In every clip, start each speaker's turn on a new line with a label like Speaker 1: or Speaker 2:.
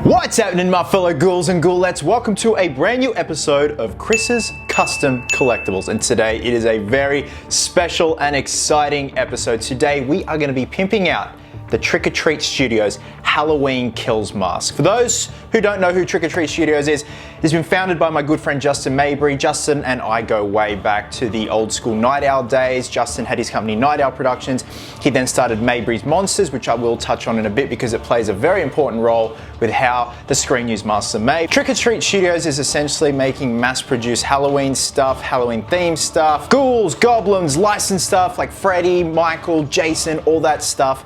Speaker 1: What's happening, my fellow ghouls and ghoulettes? Welcome to a brand new episode of Chris's Custom Collectibles, and today it is a very special and exciting episode. Today we are going to be pimping out the Trick or Treat Studios Halloween Kills mask. For those who don't know who Trick or Treat Studios is, it's been founded by my good friend Justin Mabry. Justin and I go way back to the old school Night Owl days. Justin had his company Night Owl Productions. He then started Mabry's Monsters, which I will touch on in a bit because it plays a very important role with how the screen use masks are made. Trick or Treat Studios is essentially making mass-produced Halloween stuff, Halloween-themed stuff, ghouls, goblins, licensed stuff like Freddy, Michael, Jason, all that stuff.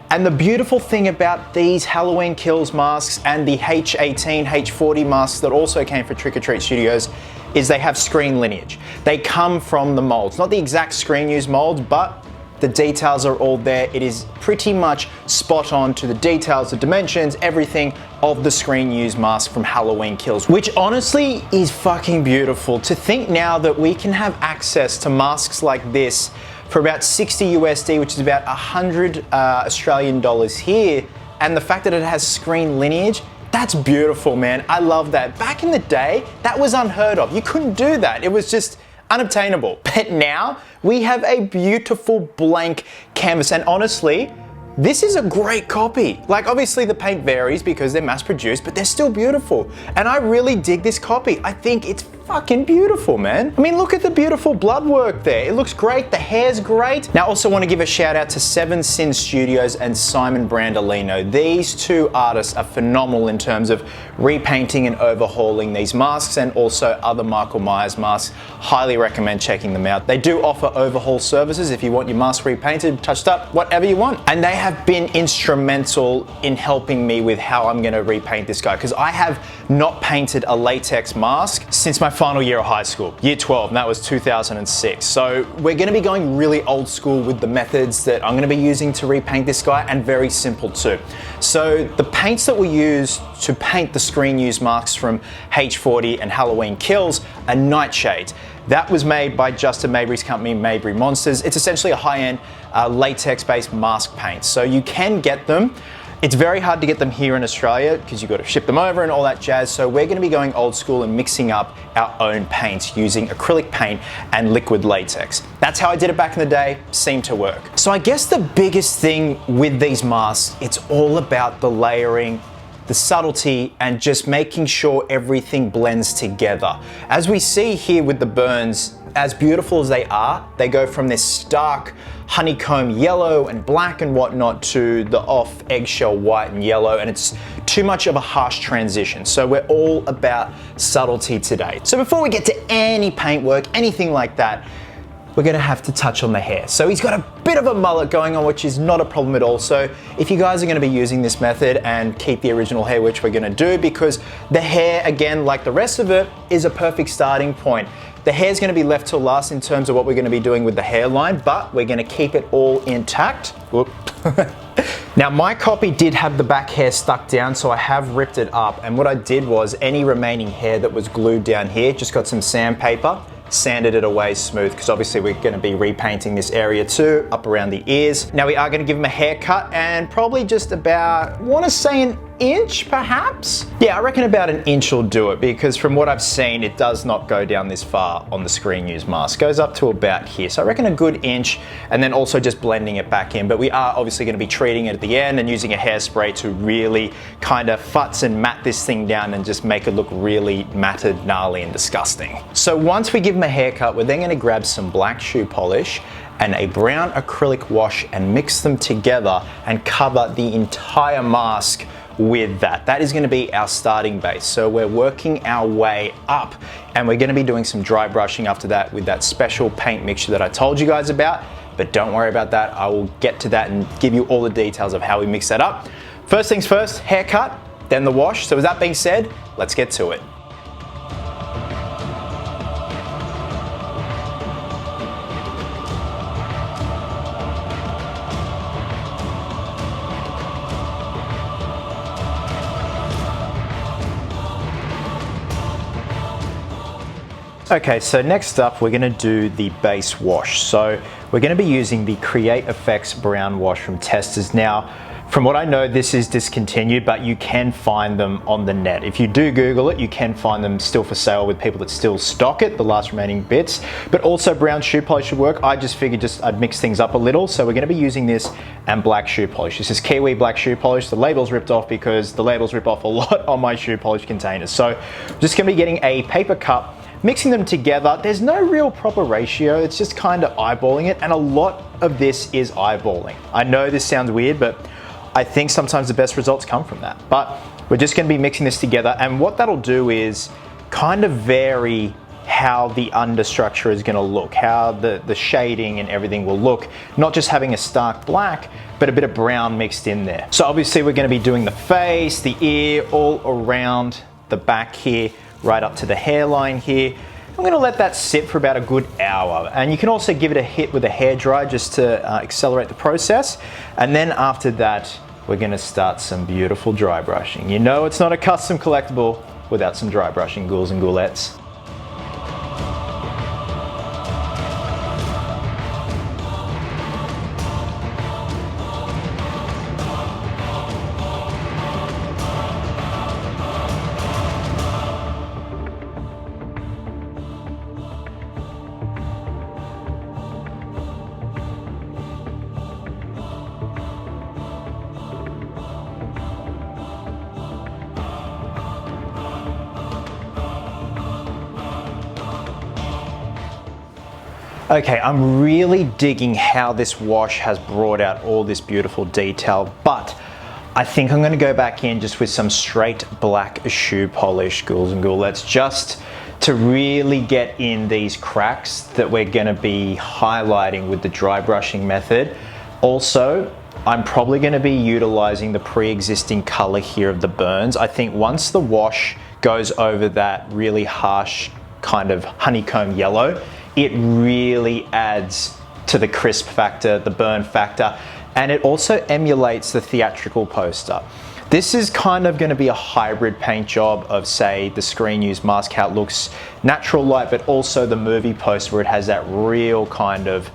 Speaker 1: And the beautiful thing about these Halloween Kills masks and the H18, H40 masks that also came for Trick or Treat Studios is they have screen lineage. They come from the molds, not the exact screen use molds, but the details are all there. It is pretty much spot on to the details, the dimensions, everything of the screen use mask from Halloween Kills, which honestly is fucking beautiful. To think now that we can have access to masks like this for about 60 USD, which is about 100 Australian dollars here, and the fact that it has screen lineage, that's beautiful, man. I love that. Back in the day, that was unheard of. You couldn't do that. It was just unobtainable. But now, we have a beautiful blank canvas, and honestly, this is a great copy. Like, obviously the paint varies because they're mass produced, but they're still beautiful. And I really dig this copy. I think it's fucking beautiful, man. I mean, look at the beautiful blood work there. It looks great, the hair's great. Now, I also want to give a shout out to Seven Sin Studios and Simon Brandolino. These two artists are phenomenal in terms of repainting and overhauling these masks and also other Michael Myers masks. Highly recommend checking them out. They do offer overhaul services if you want your mask repainted, touched up, whatever you want. And they have been instrumental in helping me with how I'm gonna repaint this guy, because I have not painted a latex mask since my final year of high school, year 12, and that was 2006. So we're gonna be going really old school with the methods that I'm gonna be using to repaint this guy, and very simple too. So the paints that we use to paint the screen use masks from H40 and Halloween Kills are nightshades. That was made by Justin Mabry's company, Mabry Monsters. It's essentially a high-end latex-based mask paint. So you can get them. It's very hard to get them here in Australia because you've got to ship them over and all that jazz. So we're going to be going old school and mixing up our own paints using acrylic paint and liquid latex. That's how I did it back in the day, seemed to work. So I guess the biggest thing with these masks, it's all about the layering, the subtlety, and just making sure everything blends together. As we see here with the burns, as beautiful as they go from this stark honeycomb yellow and black and whatnot to the off eggshell white and yellow, and it's too much of a harsh transition. So we're all about subtlety today. So before we get to any paintwork, anything like that, we're gonna have to touch on the hair. So he's got a bit of a mullet going on, which is not a problem at all. So if you guys are gonna be using this method and keep the original hair, which we're gonna do, because the hair, again, like the rest of it, is a perfect starting point. The hair's gonna be left till last in terms of what we're gonna be doing with the hairline, but we're gonna keep it all intact. Whoop. Now, my copy did have the back hair stuck down, so I have ripped it up. And what I did was any remaining hair that was glued down here, just got some sandpaper, sanded it away smooth, because obviously we're going to be repainting this area too, up around the ears. Now we are going to give him a haircut, and probably just about, I want to say an inch perhaps? Yeah, I reckon about an inch will do it, because from what I've seen, it does not go down this far on the screen use mask. It goes up to about here. So I reckon a good inch, and then also just blending it back in. But we are obviously going to be treating it at the end and using a hairspray to really kind of futz and mat this thing down and just make it look really matted, gnarly, and disgusting. So once we give him a haircut, we're then going to grab some black shoe polish and a brown acrylic wash and mix them together and cover the entire mask with that. That is going to be our starting base. So we're working our way up, and we're going to be doing some dry brushing after that with that special paint mixture that I told you guys about. But don't worry about that. I will get to that and give you all the details of how we mix that up. First things first, haircut, then the wash. So with that being said, let's get to it. Okay, so next up we're going to do the base wash. So we're going to be using the Create Effects brown wash from Testers. Now, From what I know, this is discontinued, but you can find them on the net. If you do Google it, you can find them still for sale with people that still stock it, the last remaining bits. But also brown shoe polish would work. I just figured I'd mix things up a little. So we're gonna be using this and black shoe polish. This is Kiwi black shoe polish. The label's ripped off because the labels rip off a lot on my shoe polish containers. So I'm just gonna be getting a paper cup, mixing them together. There's no real proper ratio. It's just kind of eyeballing it. And a lot of this is eyeballing. I know this sounds weird, but I think sometimes the best results come from that. But we're just gonna be mixing this together, and what that'll do is kind of vary how the understructure is gonna look, how the shading and everything will look, not just having a stark black, but a bit of brown mixed in there. So obviously we're gonna be doing the face, the ear, all around the back here, right up to the hairline here. I'm gonna let that sit for about a good hour, and you can also give it a hit with a hairdryer just to accelerate the process. And then after that, we're gonna start some beautiful dry brushing. You know it's not a custom collectible without some dry brushing, ghouls and ghoulettes. Okay, I'm really digging how this wash has brought out all this beautiful detail, but I think I'm gonna go back in just with some straight black shoe polish, ghouls and ghoulettes, just to really get in these cracks that we're gonna be highlighting with the dry brushing method. Also, I'm probably gonna be utilizing the pre-existing color here of the burns. I think once the wash goes over that really harsh kind of honeycomb yellow, it really adds to the crisp factor, the burn factor, and it also emulates the theatrical poster. This is kind of going to be a hybrid paint job of, say, the screen use mask, how it looks natural light, but also the movie poster where it has that real kind of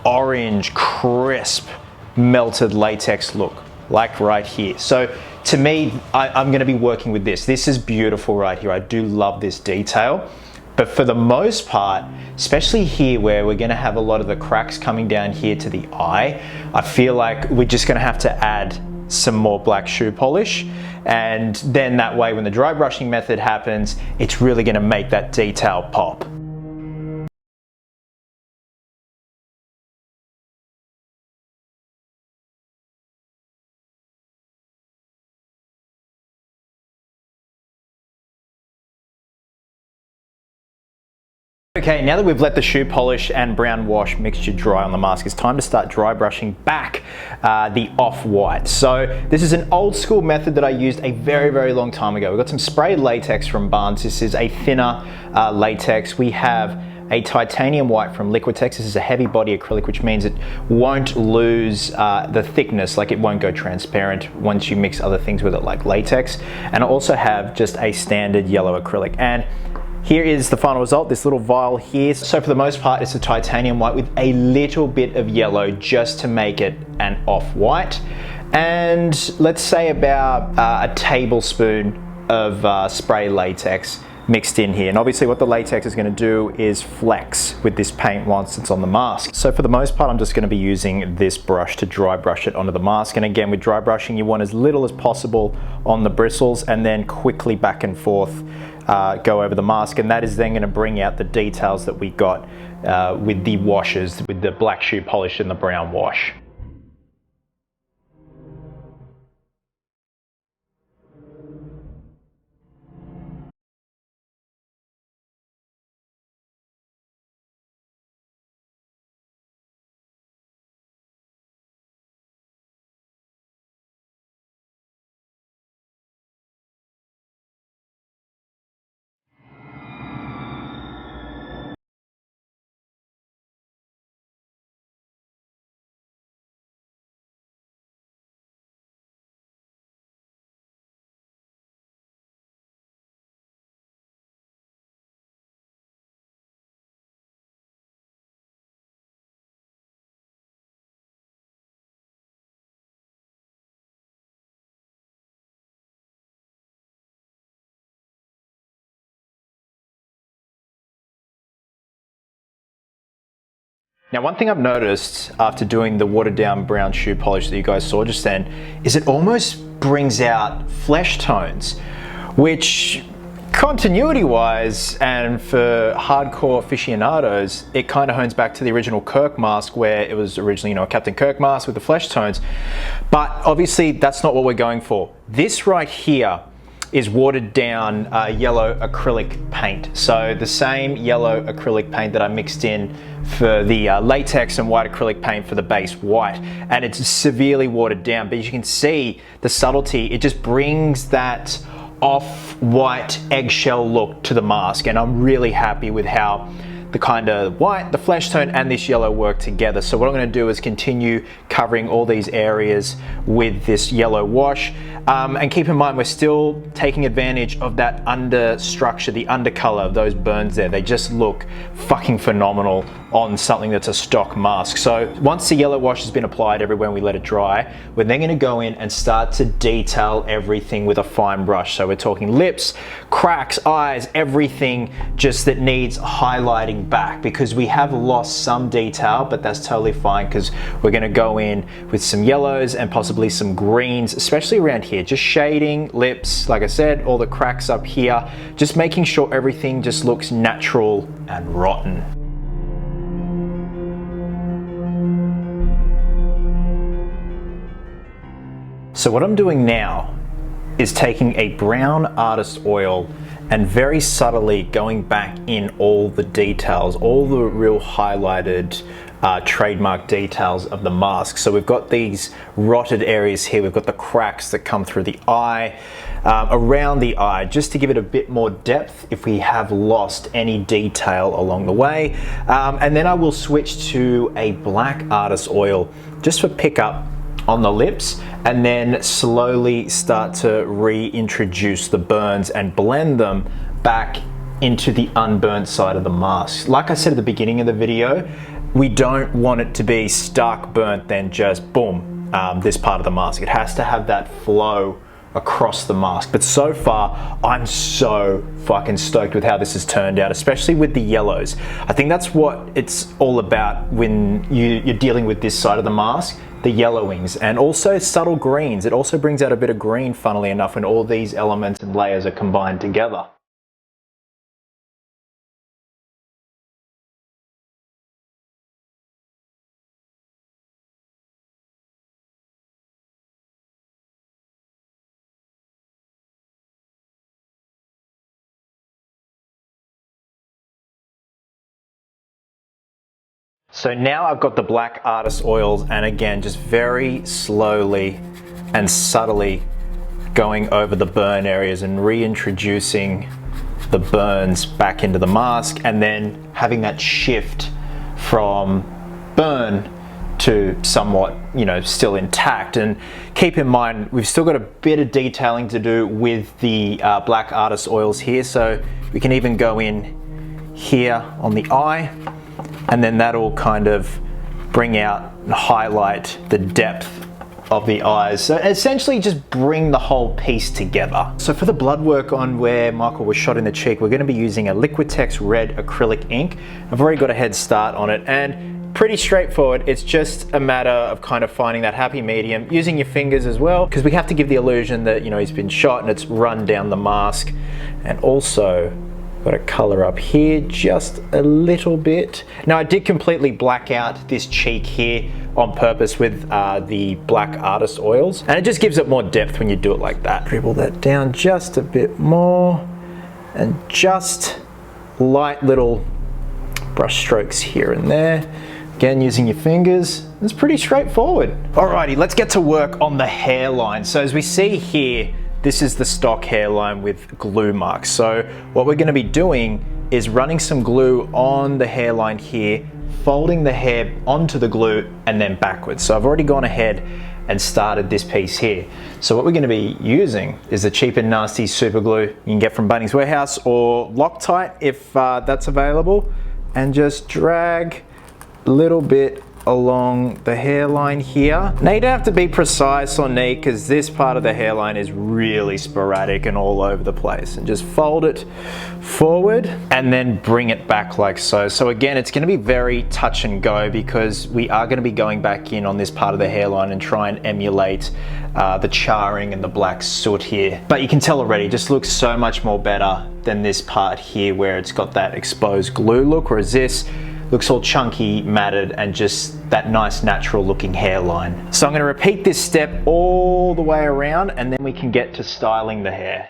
Speaker 1: orange, crisp, melted latex look, like right here. So to me, I'm going to be working with this. This is beautiful right here. I do love this detail. But for the most part, especially here where we're gonna have a lot of the cracks coming down here to the eye, I feel like we're just gonna have to add some more black shoe polish. And then that way when the dry brushing method happens, it's really gonna make that detail pop. Okay, now that we've let the shoe polish and brown wash mixture dry on the mask, it's time to start dry brushing back the off-white. So this is an old school method that I used a very, very long time ago. We've got some sprayed latex from Barnes. This is a thinner latex. We have a titanium white from Liquitex. This is a heavy body acrylic, which means it won't lose the thickness, like it won't go transparent once you mix other things with it like latex. And I also have just a standard yellow acrylic. And here is the final result, this little vial here. So for the most part, it's a titanium white with a little bit of yellow just to make it an off-white. And let's say about a tablespoon of spray latex mixed in here. And obviously what the latex is gonna do is flex with this paint once it's on the mask. So for the most part, I'm just gonna be using this brush to dry brush it onto the mask. And again, with dry brushing, you want as little as possible on the bristles and then quickly back and forth go over the mask, and that is then going to bring out the details that we got with the washes, with the black shoe polish and the brown wash. Now, one thing I've noticed after doing the watered down brown shoe polish that you guys saw just then is it almost brings out flesh tones, which continuity wise and for hardcore aficionados, it kind of hones back to the original Kirk mask where it was originally, you know, a Captain Kirk mask with the flesh tones. But obviously that's not what we're going for. This right here is watered down yellow acrylic paint. So the same yellow acrylic paint that I mixed in for the latex and white acrylic paint for the base white, and it's severely watered down, but as you can see the subtlety, it just brings that off-white eggshell look to the mask, and I'm really happy with how the kind of white, the flesh tone, and this yellow work together. So what I'm going to do is continue covering all these areas with this yellow wash, and keep in mind we're still taking advantage of that under structure, the undercolor of those burns there. They just look fucking phenomenal on something that's a stock mask. So once the yellow wash has been applied everywhere and we let it dry, we're then going to go in and start to detail everything with a fine brush. So we're talking lips, cracks, eyes, everything just that needs highlighting back, because we have lost some detail, but that's totally fine because we're going to go in with some yellows and possibly some greens, especially around here, just shading lips, like I said, all the cracks up here, just making sure everything just looks natural and rotten. So what I'm doing now is taking a brown artist oil and very subtly going back in all the details, all the real highlighted trademark details of the mask. So we've got these rotted areas here, we've got the cracks that come through the eye, around the eye, just to give it a bit more depth if we have lost any detail along the way. And then I will switch to a black artist oil just for pickup on the lips, and then slowly start to reintroduce the burns and blend them back into the unburnt side of the mask. Like I said at the beginning of the video, we don't want it to be stark burnt then just boom, this part of the mask. It has to have that flow across the mask. But so far, I'm so fucking stoked with how this has turned out, especially with the yellows. I think that's what it's all about when you're dealing with this side of the mask, the yellowings, and also subtle greens. It also brings out a bit of green, funnily enough, when all these elements and layers are combined together. So now I've got the black artist oils, and again, just very slowly and subtly going over the burn areas and reintroducing the burns back into the mask, and then having that shift from burn to somewhat, you know, still intact. And keep in mind, we've still got a bit of detailing to do with the black artist oils here, so we can even go in here on the eye, and then that'll kind of bring out and highlight the depth of the eyes. So essentially just bring the whole piece together. So for the blood work on where Michael was shot in the cheek, we're going to be using a Liquitex red acrylic ink. I've already got a head start on it, and pretty straightforward. It's just a matter of kind of finding that happy medium, using your fingers as well, because we have to give the illusion that, you know, he's been shot and it's run down the mask. And also got a color up here just a little bit. Now I did completely black out this cheek here on purpose with the black artist oils, and it just gives it more depth when you do it like that. Dribble that down just a bit more, and just light little brush strokes here and there. Again, using your fingers. It's pretty straightforward. Alrighty, let's get to work on the hairline. So as we see here, this is the stock hairline with glue marks. So what we're going to be doing is running some glue on the hairline here, folding the hair onto the glue, and then backwards. So I've already gone ahead and started this piece here. So what we're going to be using is the cheap and nasty super glue you can get from Bunnings Warehouse or Loctite if that's available, and just drag a little bit along the hairline here. Now you don't have to be precise or neat because this part of the hairline is really sporadic and all over the place. And just fold it forward and then bring it back like so. So again, it's going to be very touch and go because we are going to be going back in on this part of the hairline and try and emulate the charring and the black soot here. But you can tell already, it just looks so much more better than this part here where it's got that exposed glue look, whereas this looks all chunky, matted, and just that nice natural looking hairline. So I'm going to repeat this step all the way around and then we can get to styling the hair.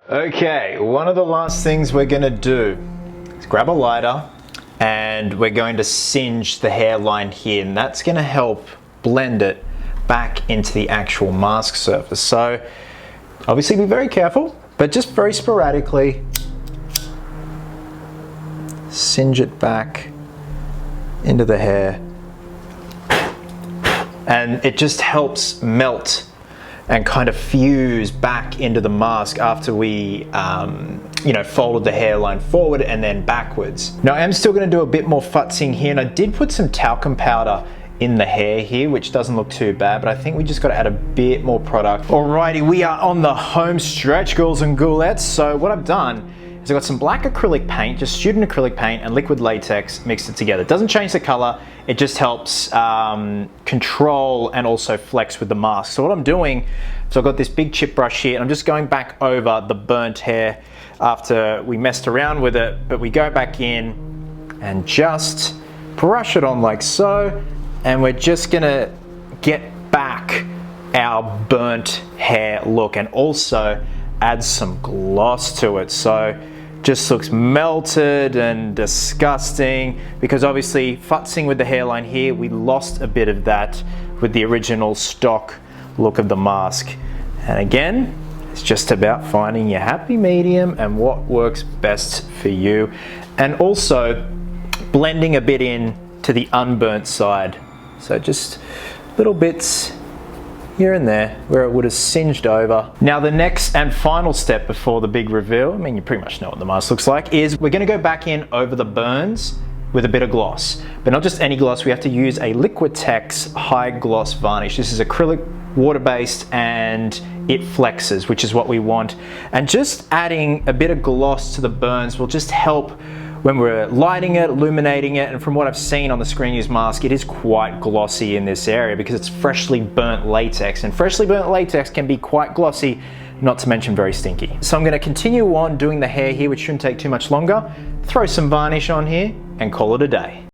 Speaker 1: Okay, one of the last things we're going to do is grab a lighter and we're going to singe the hairline here, and that's going to help blend it back into the actual mask surface. So obviously be very careful, but just very sporadically singe it back into the hair, and it just helps melt and kind of fuse back into the mask after we folded the hairline forward and then backwards. Now I am still going to do a bit more futzing here, and I did put some talcum powder in the hair here, which doesn't look too bad, but I think we just got to add a bit more product. Alrighty, we are on the home stretch, girls and ghoulettes. So what I've done is I've got some black acrylic paint, just student acrylic paint, and liquid latex, mixed it together. It doesn't change the color, it just helps control and also flex with the mask. So what I'm doing, so I've got this big chip brush here, and I'm just going back over the burnt hair after we messed around with it, but we go back in and just brush it on like so, and we're just gonna get back our burnt hair look and also add some gloss to it. So just looks melted and disgusting because obviously futzing with the hairline here, we lost a bit of that with the original stock look of the mask. And again, it's just about finding your happy medium and what works best for you, and also blending a bit in to the unburnt side. So just little bits here and there where it would have singed over. Now the next and final step before the big reveal, I mean you pretty much know what the mask looks like, is we're going to go back in over the burns with a bit of gloss. But not just any gloss, we have to use a Liquitex high gloss varnish. This is acrylic, water-based, and it flexes, which is what we want. And just adding a bit of gloss to the burns will just help when we're lighting it, illuminating it, and from what I've seen on the screen use mask, it is quite glossy in this area because it's freshly burnt latex, and freshly burnt latex can be quite glossy, not to mention very stinky. So I'm going to continue on doing the hair here, which shouldn't take too much longer, throw some varnish on here, and call it a day.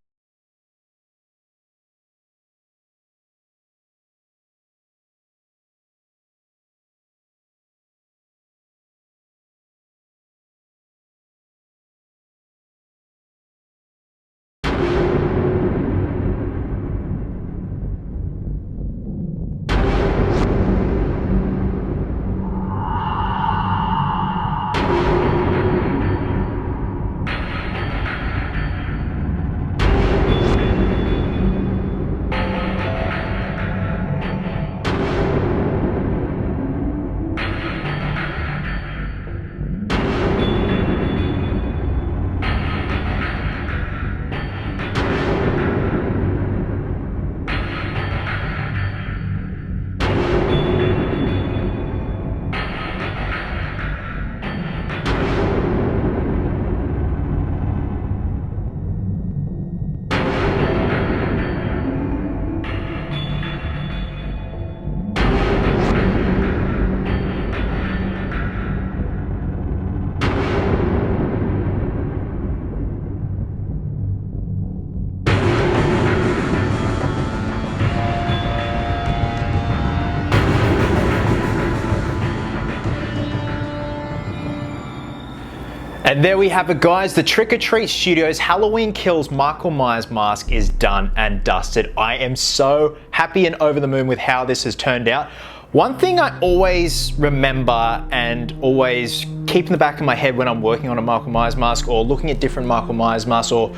Speaker 1: And there we have it, guys. The Trick or Treat Studios Halloween Kills Michael Myers mask is done and dusted. I am so happy and over the moon with how this has turned out. One thing I always remember and always keep in the back of my head when I'm working on a Michael Myers mask or looking at different Michael Myers masks or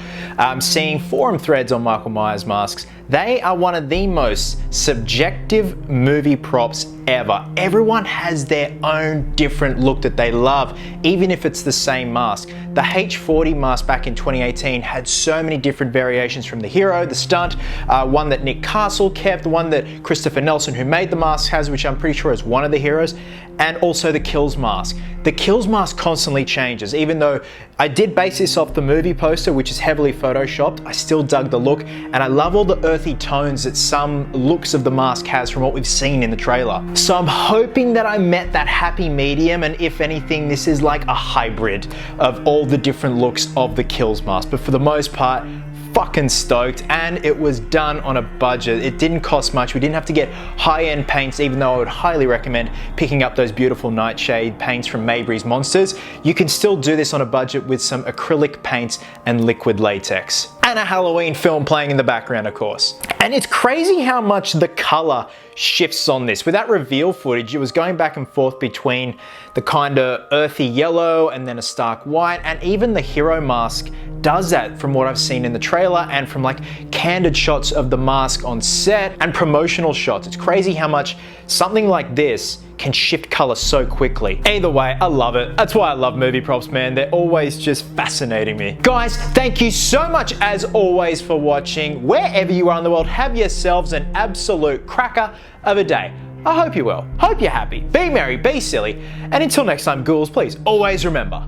Speaker 1: seeing forum threads on Michael Myers masks, they are one of the most subjective movie props ever. Everyone has their own different look that they love, even if it's the same mask. The H40 mask back in 2018 had so many different variations from the hero, the stunt, one that Nick Castle kept, the one that Christopher Nelson, who made the mask, has, which I'm pretty sure is one of the heroes, and also the Kills mask. The Kills mask constantly changes. Even though I did base this off the movie poster, which is heavily photoshopped, I still dug the look, and I love all the earthy tones that some looks of the mask has from what we've seen in the trailer. So I'm hoping that I met that happy medium, and if anything, this is like a hybrid of all the different looks of the Kills mask. But for the most part, fucking stoked, and it was done on a budget. It didn't cost much. We didn't have to get high-end paints, even though I would highly recommend picking up those beautiful Nightshade paints from Mabry's Monsters. You can still do this on a budget with some acrylic paints and liquid latex. And a Halloween film playing in the background, of course. And it's crazy how much the color shifts on this. With that reveal footage, it was going back and forth between the kind of earthy yellow and then a stark white, and even the hero mask does that from what I've seen in the trailer and from like candid shots of the mask on set and promotional shots. It's crazy how much something like this can shift color so quickly. Either way, I love it. That's why I love movie props, man. They're always just fascinating me. Guys, thank you so much as always for watching. Wherever you are in the world, have yourselves an absolute cracker of a day. I hope you will. Hope you're happy. Be merry, be silly. And until next time, ghouls, please always remember,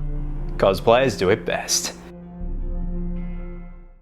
Speaker 1: cosplayers do it best.